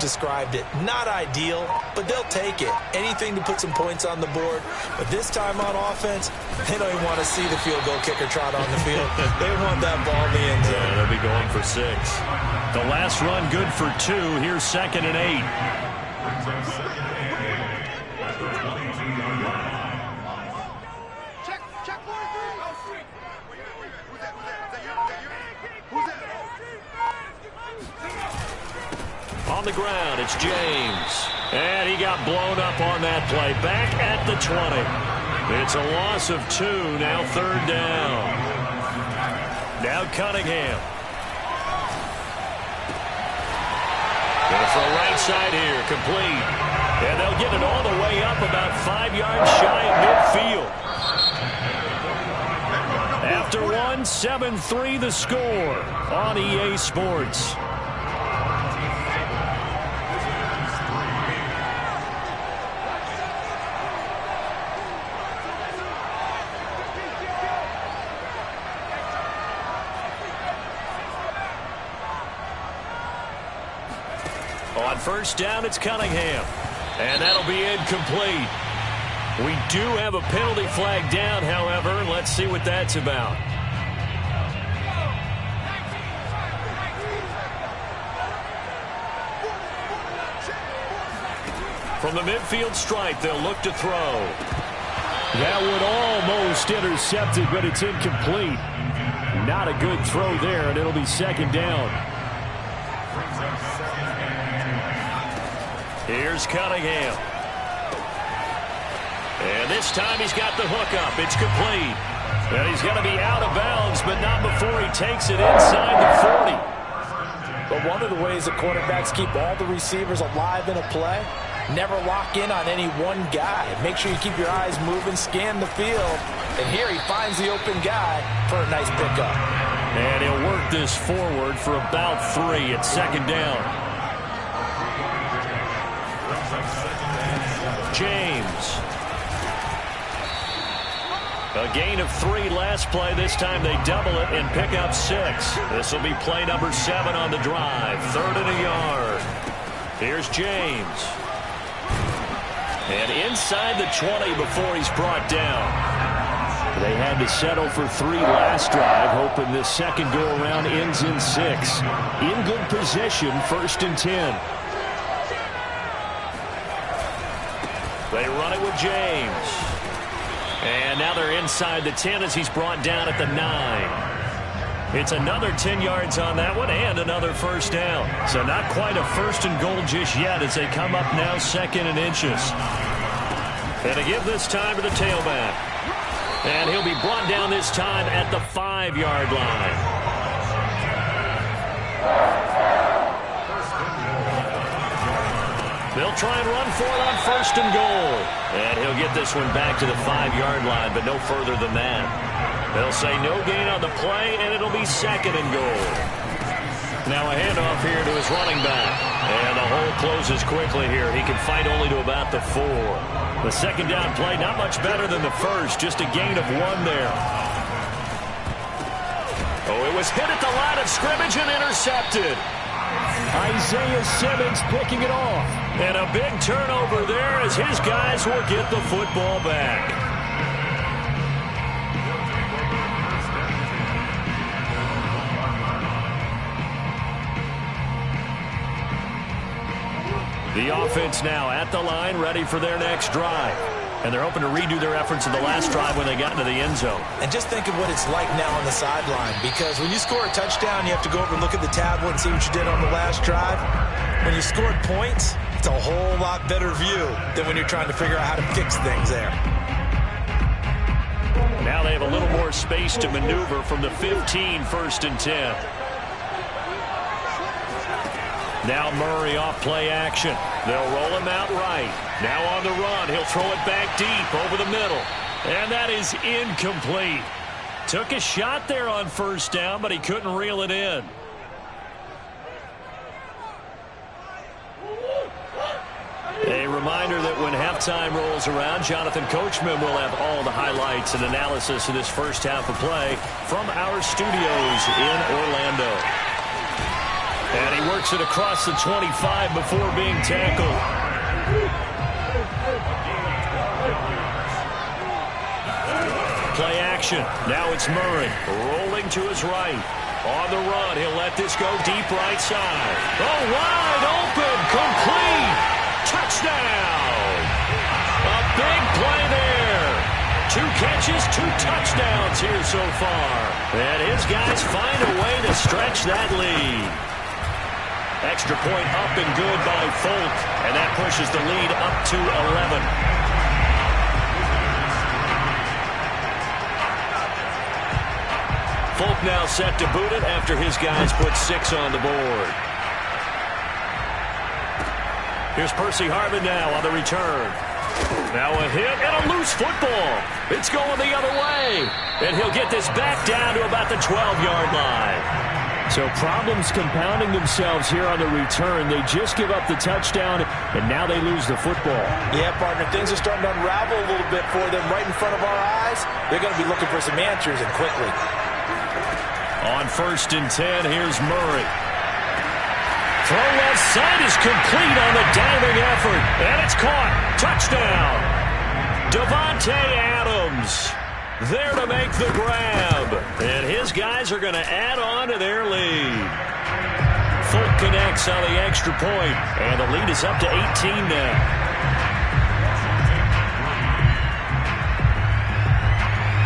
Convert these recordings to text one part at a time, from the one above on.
described it. Not ideal, but they'll take it. Anything to put some points on the board. But this time on offense, they don't even want to see the field goal kicker trot on the field. They want that ball in the end zone. Yeah, they'll be going for 6. The last run good for 2. Here's 2nd and 8. On the ground, it's James. And he got blown up on that play. Back at the 20. It's a loss of 2. Now 3rd down. Now Cunningham. Going for a right side here. Complete. And they'll get it all the way up about 5 yards shy of midfield. After 1, 7-3 the score on EA Sports. On 1st down, it's Cunningham. And that'll be incomplete. We do have a penalty flag down, however. Let's see what that's about. From the midfield stripe, they'll look to throw. That would almost intercept it, but it's incomplete. Not a good throw there, and it'll be 2nd down. Here's Cunningham. And this time he's got the hook up. It's complete. And he's going to be out of bounds, but not before he takes it inside the 40. But one of the ways the quarterbacks keep all the receivers alive in a play, never lock in on any one guy. Make sure you keep your eyes moving, scan the field. And here he finds the open guy for a nice pickup. And he'll work this forward for about 3 at 2nd down. James. A gain of 3 last play. This time they double it and pick up 6. This will be play number 7 on the drive. 3rd and a yard. Here's James. And inside the 20 before he's brought down. They had to settle for 3 last drive, hoping this second go-around ends in 6. In good position, 1st and 10. They run it with James. And now they're inside the 10 as he's brought down at the 9. It's another 10 yards on that one and another 1st down. So not quite a 1st and goal just yet as they come up now 2nd and inches. And to give this time to the tailback. And he'll be brought down this time at the 5-yard line. They'll try and run for it on 1st and goal. And he'll get this one back to the 5-yard line, but no further than that. They'll say no gain on the play, and it'll be 2nd and goal. Now a handoff here to his running back. And the hole closes quickly here. He can fight only to about the 4. The 2nd down play, not much better than the 1st. Just a gain of 1 there. Oh, it was hit at the line of scrimmage and intercepted. Isaiah Simmons picking it off. And a big turnover there as his guys will get the football back. The offense now at the line, ready for their next drive. And they're hoping to redo their efforts in the last drive when they got into the end zone. And just think of what it's like now on the sideline, because when you score a touchdown, you have to go over and look at the tablet and see what you did on the last drive. When you scored points, it's a whole lot better view than when you're trying to figure out how to fix things there. Now they have a little more space to maneuver from the 15, 1st and 10. Now Murray off play action. They'll roll him out right. Now on the run, he'll throw it back deep over the middle. And that is incomplete. Took a shot there on 1st down, but he couldn't reel it in. A reminder that when halftime rolls around, Jonathan Coachman will have all the highlights and analysis of this first half of play from our studios in Orlando. And he works it across the 25 before being tackled. Play action. Now it's Murray rolling to his right. On the run, he'll let this go deep right side. Oh, wide open, complete. Touchdown. A big play there. 2 catches, 2 touchdowns here so far. And his guys find a way to stretch that lead. Extra point up and good by Folk. And that pushes the lead up to 11. Folk now set to boot it after his guys put 6 on the board. Here's Percy Harvin now on the return. Now a hit and a loose football. It's going the other way. And he'll get this back down to about the 12-yard line. So problems compounding themselves here on the return. They just give up the touchdown, and now they lose the football. Yeah, partner, things are starting to unravel a little bit for them right in front of our eyes. They're going to be looking for some answers, and quickly. On 1st and 10, here's Murray. Throw left side is complete on the diving effort. And it's caught. Touchdown. Davante Adams there to make the grab. And his guys are going to add on to their lead. Folk connects on the extra point. And the lead is up to 18 now.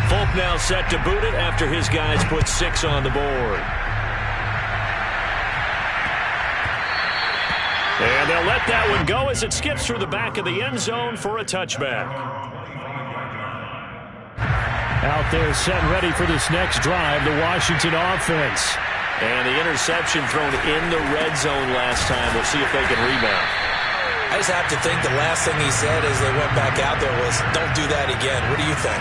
Folk now set to boot it after his guys put 6 on the board. And they'll let that one go as it skips through the back of the end zone for a touchback. Out there set and ready for this next drive, the Washington offense. And the interception thrown in the red zone last time. We'll see if they can rebound. I just have to think the last thing he said as they went back out there was, don't do that again. What do you think?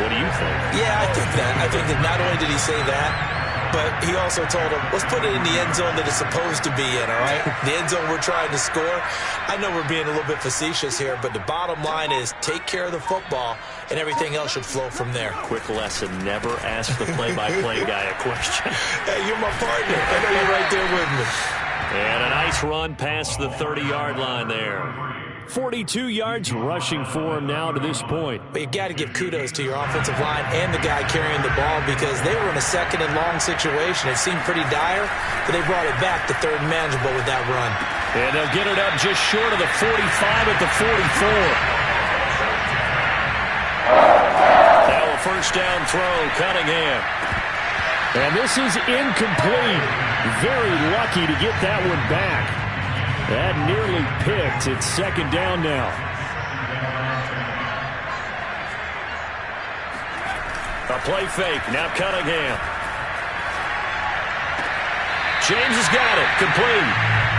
What do you think? Yeah, I think that. I think that not only did he say that, but he also told him, let's put it in the end zone that it's supposed to be in, all right? The end zone we're trying to score. I know we're being a little bit facetious here, but the bottom line is take care of the football, and everything else should flow from there. Quick lesson, never ask the play-by-play guy a question. Hey, you're my partner. I know you're right there with me. And a nice run past the 30-yard line there. 42 yards rushing for him now to this point. But you got to give kudos to your offensive line and the guy carrying the ball because they were in a second and long situation. It seemed pretty dire, but they brought it back to third and manageable with that run. And they'll get it up just short of the 45 at the 44. Now a first down throw, Cunningham. And this is incomplete. Very lucky to get that one back. That nearly picked. It's second down now. A play fake. Now Cunningham. James has got it. Complete.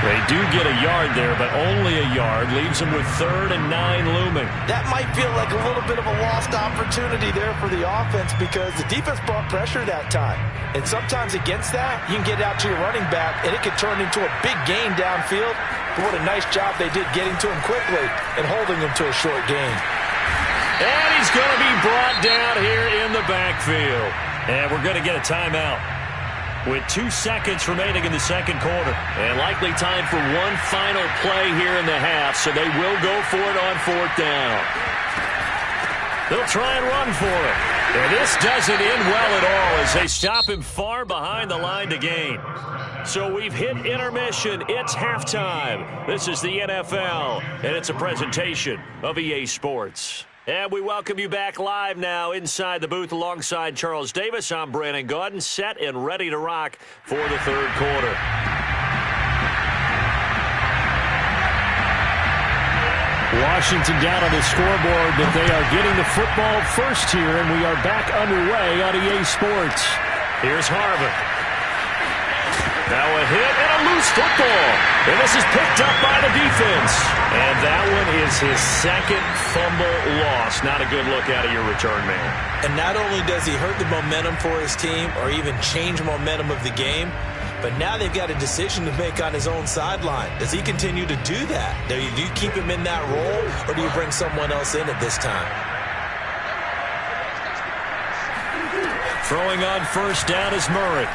They do get a yard there, but only a yard. Leaves them with 3rd and 9 looming. That might feel like a little bit of a lost opportunity there for the offense because the defense brought pressure that time. And sometimes against that, you can get out to your running back, and it could turn into a big gain downfield. But what a nice job they did getting to him quickly and holding him to a short gain. And he's going to be brought down here in the backfield. And we're going to get a timeout with 2 seconds remaining in the second quarter. And likely time for one final play here in the half, so they will go for it on 4th down. They'll try and run for it. And this doesn't end well at all as they stop him far behind the line to gain. So we've hit intermission. It's halftime. This is the NFL, and it's a presentation of EA Sports. And we welcome you back live now inside the booth alongside Charles Davis. I'm Brandon Gaudin, set and ready to rock for the third quarter. Washington down on the scoreboard, but they are getting the football first here, and we are back underway on EA Sports. Here's Harvin. Now a hit and a loose football. And this is picked up by the defense. And that one is his second fumble loss. Not a good look out of your return man. And not only does he hurt the momentum for his team or even change momentum of the game, but now they've got a decision to make on his own sideline. Does he continue to do that? Do you keep him in that role, or do you bring someone else in at this time? Throwing on first down is Murray.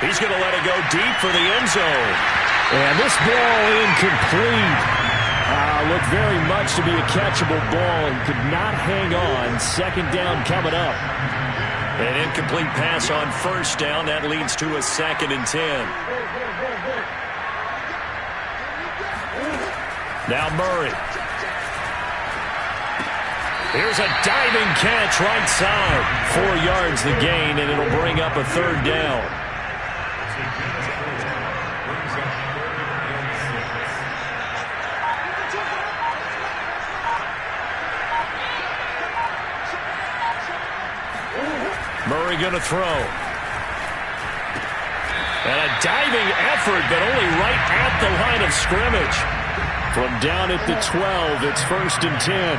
He's going to let it go deep for the end zone. And this ball incomplete. Looked very much to be a catchable ball and could not hang on. Second down coming up. An incomplete pass on first down. That leads to a 2nd and 10. Now Murray. Here's a diving catch right side. 4 yards the gain, and it'll bring up a 3rd down. Murray going to throw. And a diving effort, but only right at the line of scrimmage. From down at the 12, it's 1st and 10.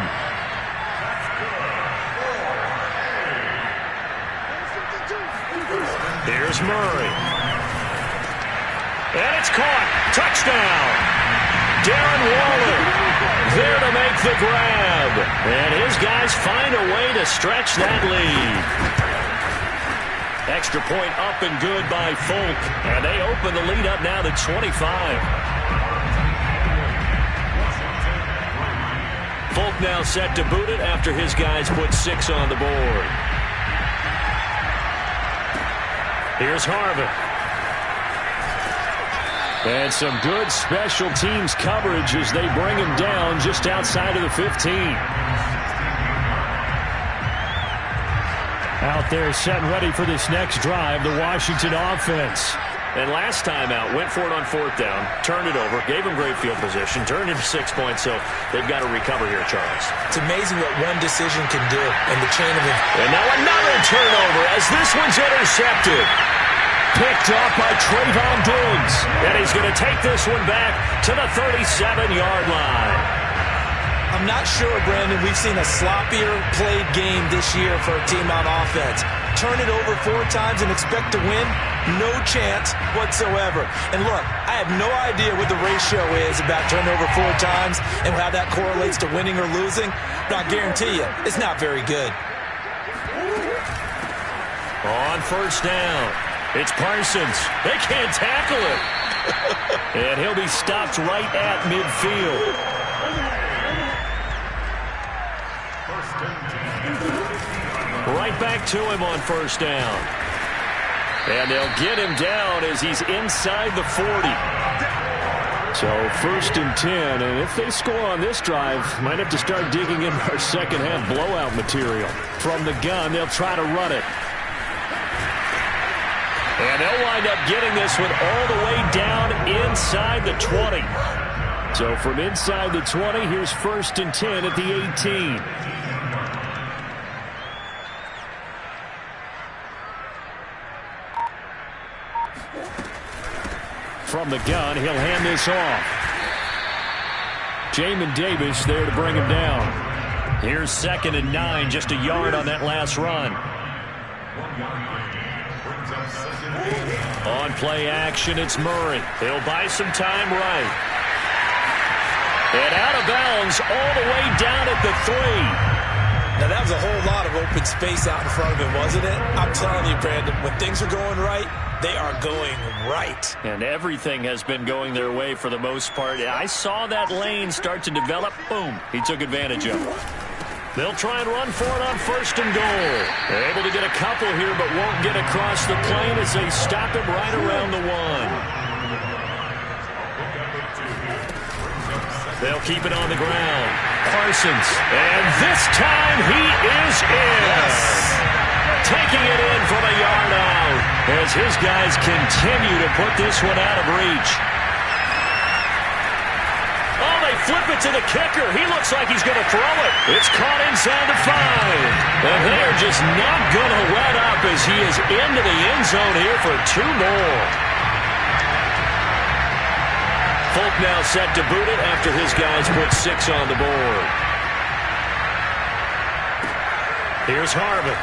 Here's Murray. And it's caught. Touchdown. Darren Waller there to make the grab. And his guys find a way to stretch that lead. Extra point up and good by Folk. And they open the lead up now to 25. Folk now set to boot it after his guys put 6 on the board. Here's Harvin. And some good special teams coverage as they bring him down just outside of the 15. Out there set and ready for this next drive, the Washington offense. And last time out, went for it on 4th down, turned it over, gave him great field position, turned into 6 points, so they've got to recover here, Charles. It's amazing what one decision can do in the chain of it. And now another turnover as this one's intercepted. Picked up by Trayvon Diggs. And he's going to take this one back to the 37-yard line. I'm not sure, Brandon, we've seen a sloppier played game this year for a team on offense. Turn it over 4 times and expect to win? No chance whatsoever. And look, I have no idea what the ratio is about turning over 4 times and how that correlates to winning or losing. But I guarantee you, it's not very good. On 1st down, it's Parsons. They can't tackle it. And he'll be stopped right at midfield. Right back to him on 1st down. And they'll get him down as he's inside the 40. So 1st and 10, and if they score on this drive, might have to start digging in our second half blowout material. From the gun, they'll try to run it. And they'll wind up getting this one all the way down inside the 20. So from inside the 20, here's 1st and 10 at the 18. From the gun, he'll hand this off. Jamin Davis there to bring him down. Here's 2nd and 9, just a yard on that last run. On play action, it's Murray. He'll buy some time right. And out of bounds all the way down at the 3. Now, that was a whole lot of open space out in front of him, wasn't it? I'm telling you, Brandon, when things are going right, they are going right. And everything has been going their way for the most part. I saw that lane start to develop. Boom. He took advantage of it. They'll try and run for it on 1st and goal. They're able to get a couple here, but won't get across the plane as they stop him right around the 1. They'll keep it on the ground. Parsons. And this time he is in. Yes. Taking it in from a yard out as his guys continue to put this one out of reach. Oh, they flip it to the kicker. He looks like he's going to throw it. It's caught inside the 5. And they're just not going to let up as he is into the end zone here for 2 more. Folk now set to boot it after his guys put 6 on the board. Here's Harvin.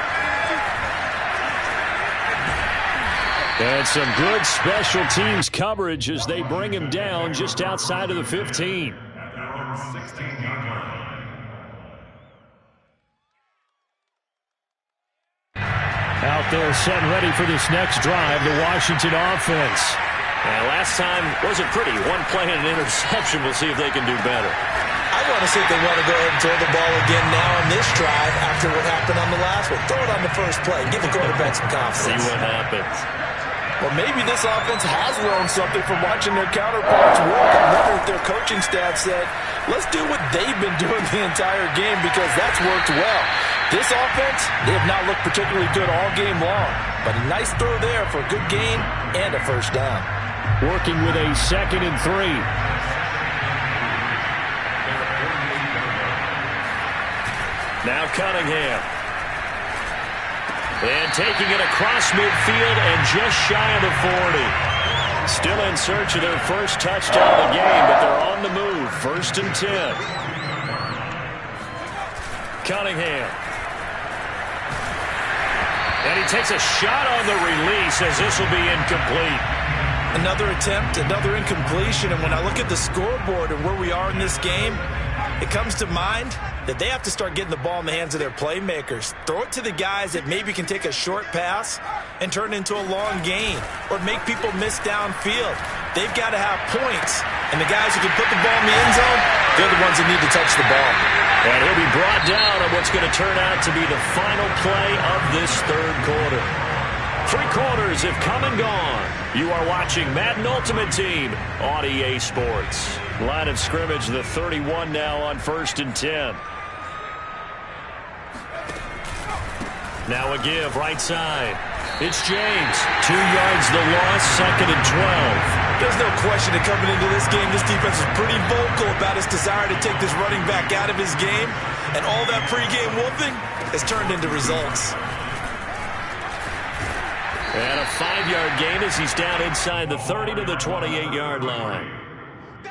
And some good special teams coverage as they bring him down just outside of the 15. Out there setting ready for this next drive, the Washington offense. And last time wasn't pretty. One play and an interception. We'll see if they can do better. I want to see if they want to go ahead and throw the ball again now on this drive after what happened on the last one. Throw it on the first play. Give the quarterback some confidence. See what happens. Well, maybe this offense has learned something from watching their counterparts work. I wonder if their coaching staff said, let's do what they've been doing the entire game because that's worked well. This offense, they have not looked particularly good all game long. But a nice throw there for a good gain and a first down. Working with a 2nd and 3. Now Cunningham. And taking it across midfield and just shy of the 40. Still in search of their first touchdown of the game, but they're on the move. 1st and 10. Cunningham. And he takes a shot on the release as this will be incomplete. Another attempt, another incompletion, and when I look at the scoreboard and where we are in this game, it comes to mind that they have to start getting the ball in the hands of their playmakers. Throw it to the guys that maybe can take a short pass and turn it into a long gain or make people miss downfield. They've got to have points, and the guys who can put the ball in the end zone, they're the ones that need to touch the ball. And he'll be brought down on what's going to turn out to be the final play of this third quarter. 3 quarters have come and gone. You are watching Madden Ultimate Team on EA Sports. Line of scrimmage, the 31 now on 1st and 10. Now a give, right side. It's James. 2 yards the loss, 2nd and 12. There's no question that coming into this game, this defense is pretty vocal about its desire to take this running back out of his game. And all that pregame whooping has turned into results. And a 5-yard gain as he's down inside the 30 to the 28-yard line.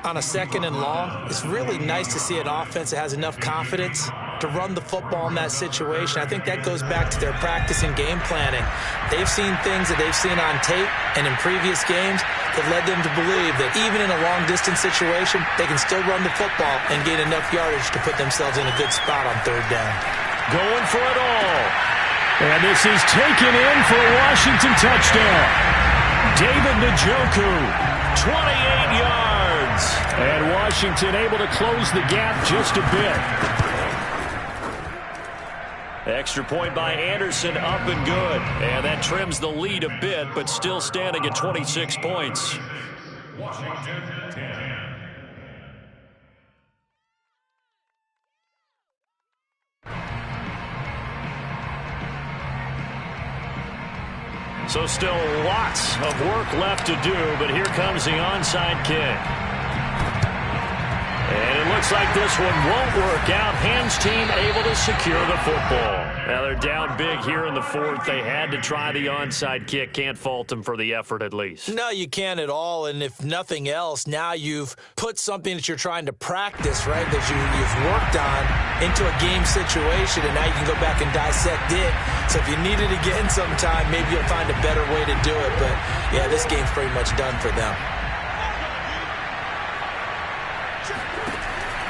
On a 2nd and long, it's really nice to see an offense that has enough confidence to run the football in that situation. I think that goes back to their practice and game planning. They've seen things that they've seen on tape and in previous games that led them to believe that even in a long-distance situation, they can still run the football and gain enough yardage to put themselves in a good spot on 3rd down. Going for it all. And this is taken in for a Washington touchdown. David Njoku, 28 yards. And Washington able to close the gap just a bit. Extra point by Anderson, up and good. And that trims the lead a bit, but still standing at 26 points. Washington 10. So still lots of work left to do, but here comes the onside kick. And it looks like this one won't work out. Hans team able to secure the football. Now they're down big here in the 4th. They had to try the onside kick. Can't fault them for the effort at least. No, you can't at all. And if nothing else, now you've put something that you're trying to practice, right, that you've worked on into a game situation, and now you can go back and dissect it. So if you need it again sometime, maybe you'll find a better way to do it. But, yeah, this game's pretty much done for them.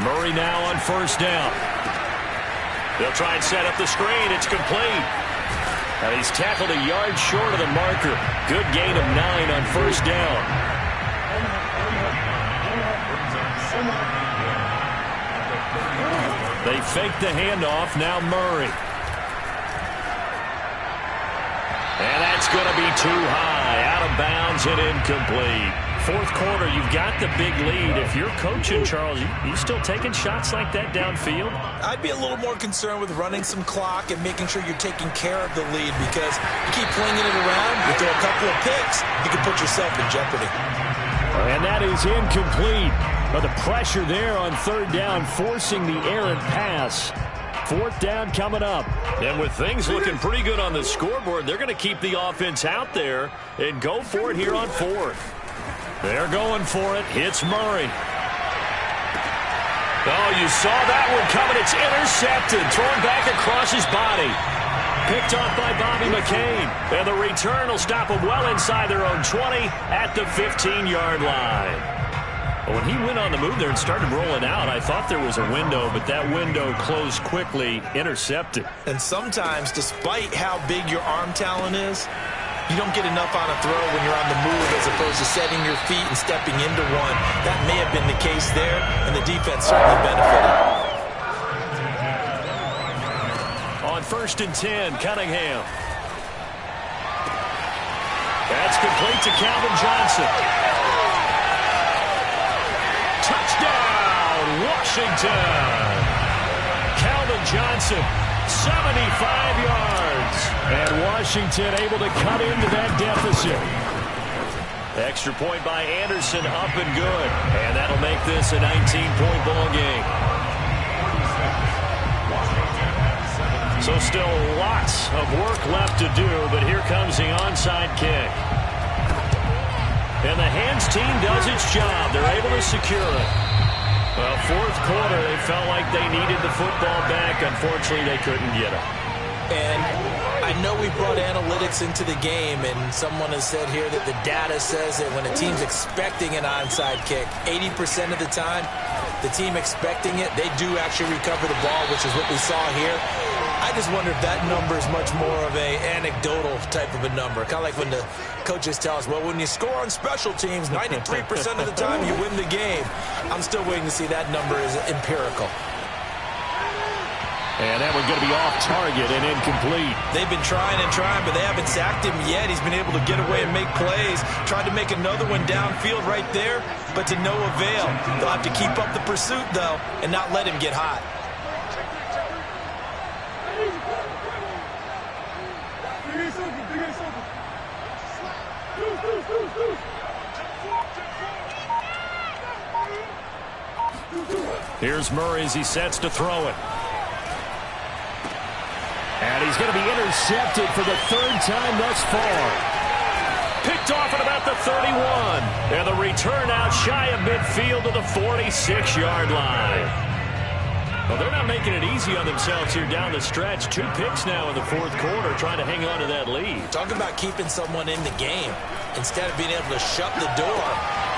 Murray now on 1st down. They'll try and set up the screen. It's complete. And he's tackled a yard short of the marker. Good gain of 9 on 1st down. They fake the handoff. Now Murray. And that's going to be too high. Out of bounds and incomplete. 4th quarter, you've got the big lead. If you're coaching, Charles, you still taking shots like that downfield? I'd be a little more concerned with running some clock and making sure you're taking care of the lead, because you keep flinging it around, you throw a couple of picks, you can put yourself in jeopardy. And that is incomplete. But the pressure there on 3rd down, forcing the errant pass. 4th down coming up. And with things looking pretty good on the scoreboard, they're going to keep the offense out there and go for it here on 4th. They're going for it. It's Murray. Oh, you saw that one coming. It's intercepted. Thrown back across his body. Picked off by Bobby McCain. And the return will stop them well inside their own 20 at the 15-yard line. When he went on the move there and started rolling out, I thought there was a window, but that window closed quickly, intercepted. And sometimes, despite how big your arm talent is, you don't get enough on a throw when you're on the move as opposed to setting your feet and stepping into one. That may have been the case there, and the defense certainly benefited. On 1st and 10, Cunningham. That's complete to Calvin Johnson. Touchdown, Washington. Calvin Johnson, 75 yards. And Washington able to cut into that deficit. Extra point by Anderson, up and good. And that'll make this a 19-point ball game. So still lots of work left to do, but here comes the onside kick. And the hands team does its job. They're able to secure it. Well, 4th quarter, they felt like they needed the football back. Unfortunately, they couldn't get it. And I know we brought analytics into the game, and someone has said here that the data says that when a team's expecting an onside kick, 80% of the time, the team expecting it, they do actually recover the ball, which is what we saw here. I just wonder if that number is much more of a anecdotal type of a number. Kind of like when the coaches tell us, well, when you score on special teams, 93% of the time you win the game. I'm still waiting to see that number is empirical. And that one's going to be off target and incomplete. They've been trying and trying, but they haven't sacked him yet. He's been able to get away and make plays. Tried to make another one downfield right there, but to no avail. They'll have to keep up the pursuit, though, and not let him get hot. Here's Murray as he sets to throw it. And he's going to be intercepted for the 3rd time thus far. Picked off at about the 31. And the return out shy of midfield to the 46-yard line. Well, they're not making it easy on themselves here down the stretch. 2 picks now in the 4th quarter, trying to hang on to that lead. Talk about keeping someone in the game. Instead of being able to shut the door,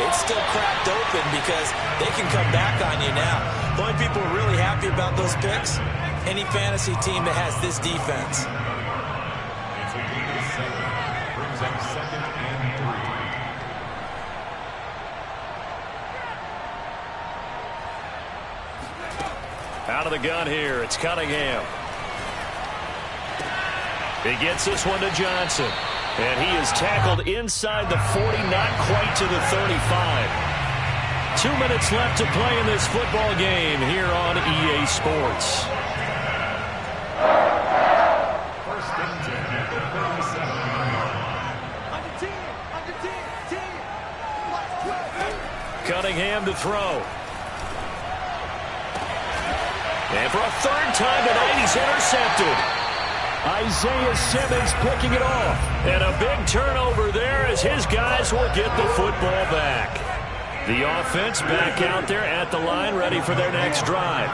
it's still cracked open because they can come back on you now. The only people who are really happy about those picks, any fantasy team that has this defense. Brings up 2nd and 3. Out of the gun here, it's Cunningham. He gets this one to Johnson. And he is tackled inside the 40, not quite to the 35. 2 minutes left to play in this football game here on EA Sports. 1st and 10 at the 37. Cunningham to throw. And for a 3rd time tonight, he's intercepted. Isaiah Simmons picking it off. And a big turnover there as his guys will get the football back. The offense back out there at the line, ready for their next drive.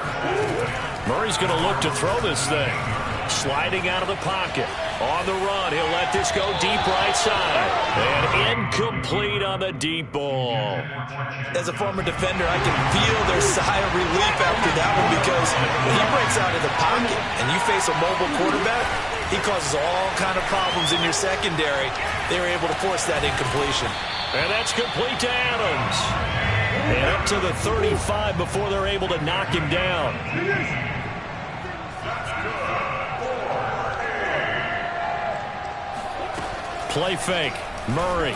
Murray's going to look to throw this thing. Sliding out of the pocket. On the run, he'll let this go deep right side. And incomplete on the deep ball. As a former defender, I can feel their sigh of relief after that one because when he breaks out of the pocket and you face a mobile quarterback, he causes all kind of problems in your secondary. They were able to force that incompletion. And that's complete to Adams. And up to the 35 before they're able to knock him down. Play fake. Murray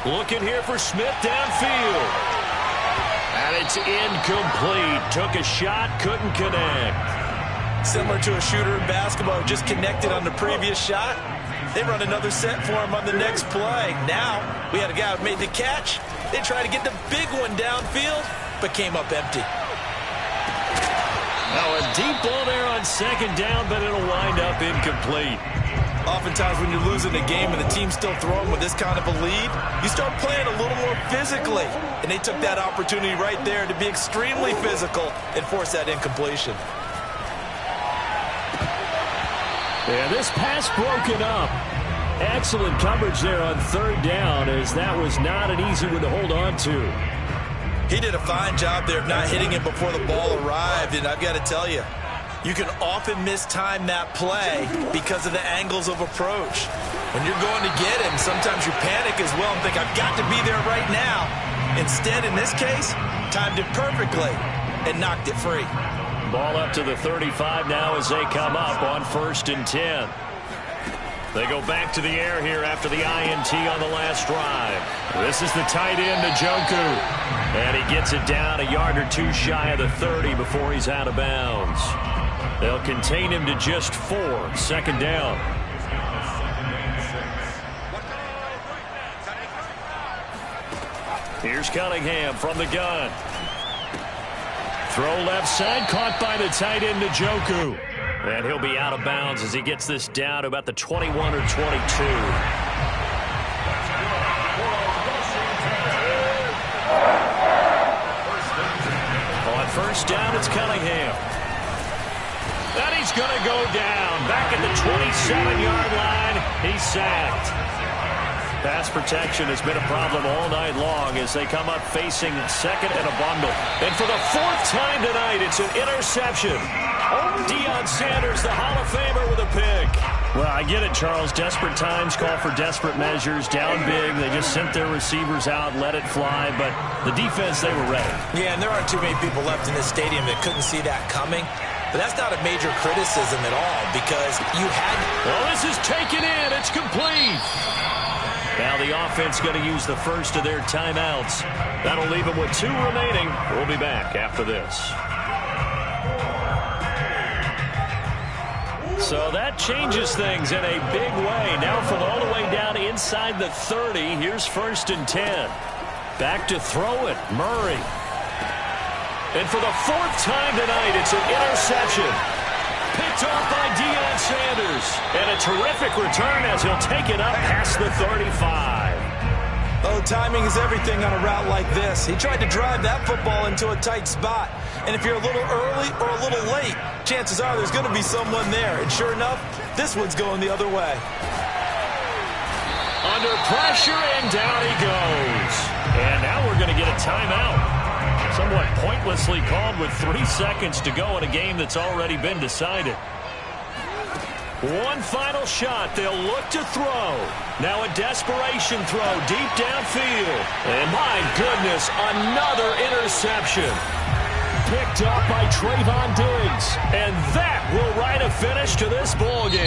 looking here for Smith downfield. And it's incomplete. Took a shot, couldn't connect. Similar to a shooter in basketball who just connected on the previous shot. They run another set for him on the next play. Now, we had a guy who made the catch. They tried to get the big one downfield, but came up empty. Now a deep ball there on 2nd down, but it'll wind up incomplete. Oftentimes when you're losing a game and the team's still throwing with this kind of a lead, you start playing a little more physically. And they took that opportunity right there to be extremely physical and force that incompletion. Yeah, this pass broken up. Excellent coverage there on 3rd down, as that was not an easy one to hold on to. He did a fine job there of not hitting him before the ball arrived, and I've got to tell you, you can often mistime that play because of the angles of approach. When you're going to get him, sometimes you panic as well and think, I've got to be there right now. Instead, in this case, timed it perfectly and knocked it free. Ball up to the 35 now as they come up on 1st and 10. They go back to the air here after the INT on the last drive. This is the tight end, Njoku. And he gets it down a yard or two shy of the 30 before he's out of bounds. They'll contain him to just 4. 2nd down. Here's Cunningham from the gun. Throw left side, caught by the tight end, Njoku. And he'll be out of bounds as he gets this down to about the 21 or 22. On 1st down, it's Cunningham. And he's going to go down. Back at the 27-yard line, he's sacked. Pass protection has been a problem all night long as they come up facing 2nd and a bundle. And for the 4th time tonight, it's an interception. Deion Sanders, the Hall of Famer, with a pick. Well, I get it, Charles. Desperate times call for desperate measures. Down big, they just sent their receivers out, let it fly. But the defense, they were ready. Yeah, and there aren't too many people left in this stadium that couldn't see that coming. But that's not a major criticism at all because you had... Well, this is taken in. It's complete. Now the offense going to use the first of their timeouts. That'll leave them with 2 remaining. We'll be back after this. So that changes things in a big way. Now from all the way down inside the 30, here's 1st and 10. Back to throw it, Murray. And for the 4th time tonight, it's an interception. Picked off by Deion Sanders. And a terrific return as he'll take it up past the 35. Oh, timing is everything on a route like this. He tried to drive that football into a tight spot. And if you're a little early or a little late, chances are there's going to be someone there. And sure enough, this one's going the other way. Under pressure, and down he goes. And now we're going to get a timeout. Somewhat pointlessly called with 3 seconds to go in a game that's already been decided. One final shot. They'll look to throw. Now a desperation throw deep downfield. And my goodness, another interception. Picked up by Trayvon Diggs. And that will write a finish to this ball game.